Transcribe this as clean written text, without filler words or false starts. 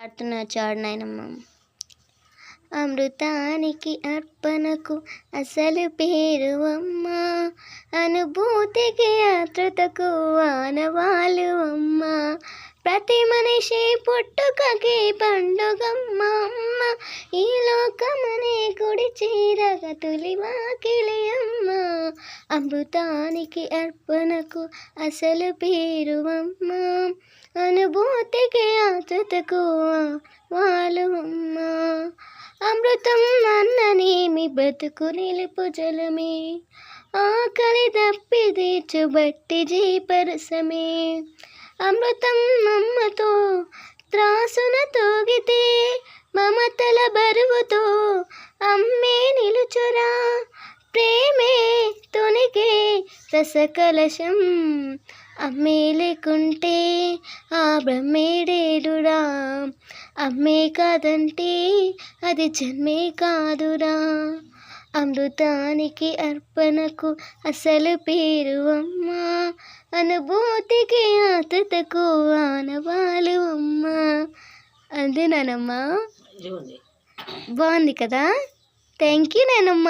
చాడు నాయనమ్మ. అమృతానికి అర్పణకు అసలు పేరు అమ్మ, అనుభూతికి ఆతృతకు ఆనవాలు అమ్మ, ప్రతి మనిషి పుట్టుకకి పండుగమ్మ అమ్మ, ఈ లోకమనే గుడి చీరగ తొలి వాకిలి అమ్మ, అమృతానికి అర్పణకు అసలు పేరు అమ్మ, అనుభూతికి ఆతృతకు ఆనవాలు అమ్మ, అమృతం అన్ననేమి బ్రతుకు నిలుపు జలమే, ఆకలి దప్పి తీర్చుబట్టి జీపరసమే, అమృతం అమ్మతో త్రాసున తూగితే మమతల బరువుతో అమ్మే నిలుచురా, ప్రేమే తొనిగే రసకలశం, అమ్మే లేకుంటే ఆ బ్రహ్మేడేడురా, అమ్మే కాదంటే అది జన్మే కాదురా, అమృతానికి అర్పణకు అసలు పేరు అమ్మ, అనుభూతికి ఆతృతకు ఆనవాలు అమ్మ. అంతే నానమ్మ. బాగుంది కదా. థ్యాంక్ యూ నానమ్మ.